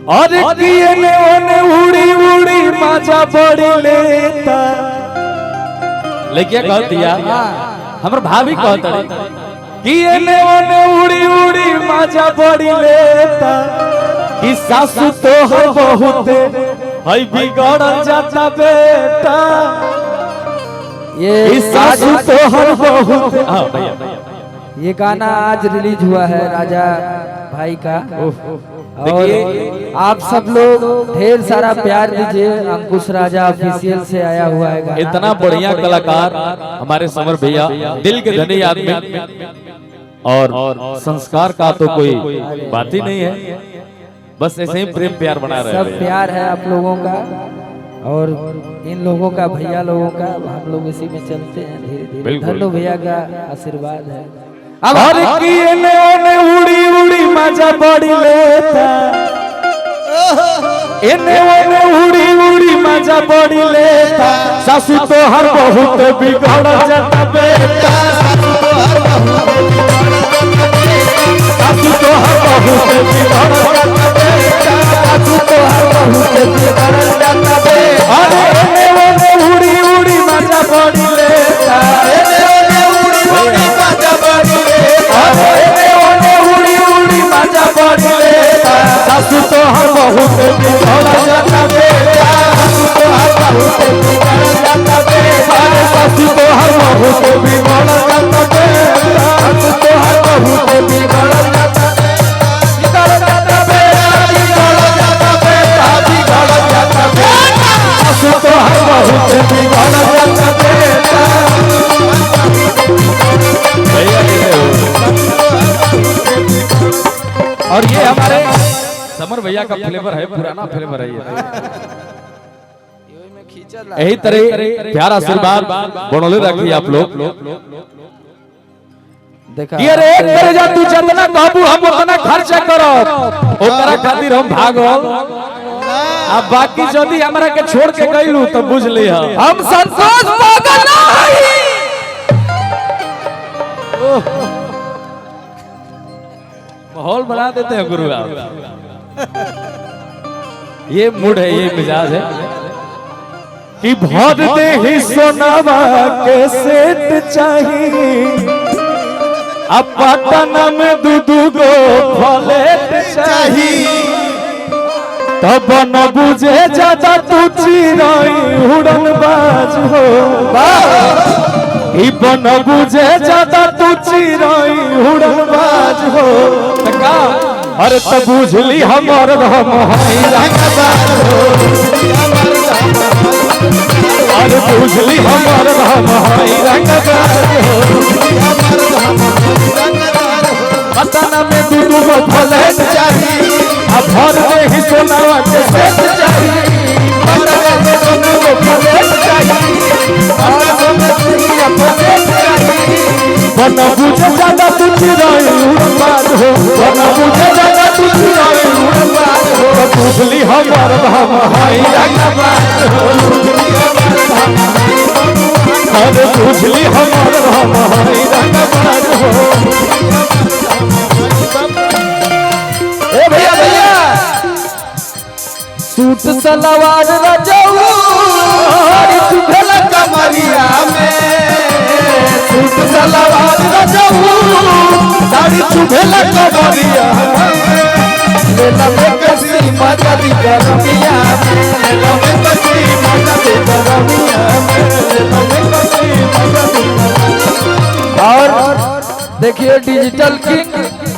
और किए ने ओने उड़ी उड़ी मजा बड़ी लेता लेकिन कह दिया हमर भाभी कहत रही किए ने ओने उड़ी उड़ी मजा बड़ी लेता कि सासू तो है बहुत है बिगड़ जाता बेटा ये सासू तो है बहुत। हां भैया ये गाना आज रिलीज हुआ है राजा भाई का। और आप सब लोग ढेर सारा प्यार दीजिए। अंकुश राजा ऑफिशियल से आया हुआ है गाना। इतना बढ़िया कलाकार हमारे समर भैया, दिल के धनी आदमी और संस्कार का तो कोई बात ही नहीं है। बस ऐसे ही प्रेम प्यार बना रहे सब प्यार है आप लोगों का और इन लोगों का, भैया लोगों का। हम लोग इसी में चलते हैं धीरे धीरे। धन्नो भैया का आशीर्वाद है। अब हर किए ने ओने उड़ी उड़ी मजा बड़ी लेता एने ओने उड़ी उड़ी मजा बड़ी लेता सासू तो हर बहुत बिगड़ जाता बेटा सासू तो हर बहुत बिगड़ जाता बेटा सासू तो हर बहुत बिगड़ जाता बेटा अरे एने ओने उड़ी उड़ी मजा बड़ी लेता एने ओने उड़ी उड़ी मजा बड़ी सासू तो हर बहुत बिगड़ जाता बेटा सासू तो हर बहुत बिगड़ जाता बेटा सासू तो हर बहुत बिगड़ जाता बेटा सासू तो हर बहुत बिगड़ जाता बिगड़ जाता बेटा बिगड़ जाता बेटा सासू तो हर बहुत बिगड़ जाता बेटा। और ये हमारे समर भैया का फ्लेवर है, पुराना फ्लेवर है ये। यही तरह प्यारा आशीर्वाद बनोले रखिए आप लोग। ये रे तेरे जा तू जितना कहबू हम उतना खर्चा करो ओकरा खातिर हम भागो। अब बाकी यदि हमरा के छोड़ के गइलू तो बुझ ली हम संतोष पागल नहीं। माहौल बना देते हैं गुरु आप। ये मूड है, ये मिजाज है कि भर दे ही सोनावा के सेट चाहिए अब पटना में दू गो फ्लैट चाहिए तब न बुझे ज्यादा तू चिराई उड़न बाज हो बन बुझे ज्यादा तू चिराई उड़न बाज हो अरे तो बुझली हमर हम अरे बुझली हमर हम पटना में दू गो फ्लैट चाहिए अब भर में ही सोनावा के सेट चाहिए पटना में दू गो फ्लैट चाहिए बन बुझे ज्यादा तू चिराई उड़न बाज हो बन बुझे ज्यादा तू चिराई उड़न बाज हो बुझली हमर हम अरे बुझली हमर हम हो। ए भैया भैया सूट सलवार रजाऊ साड़ी चुभेला कमरिया में सूट सलवार रजाऊ साड़ी चुभेला कमरिया में लेला में कसी मजा दी गरमिया में लेला में कसी मजा दी गरमिया में लेला में कसी मजा दी। और देखिए डिजिटल किंग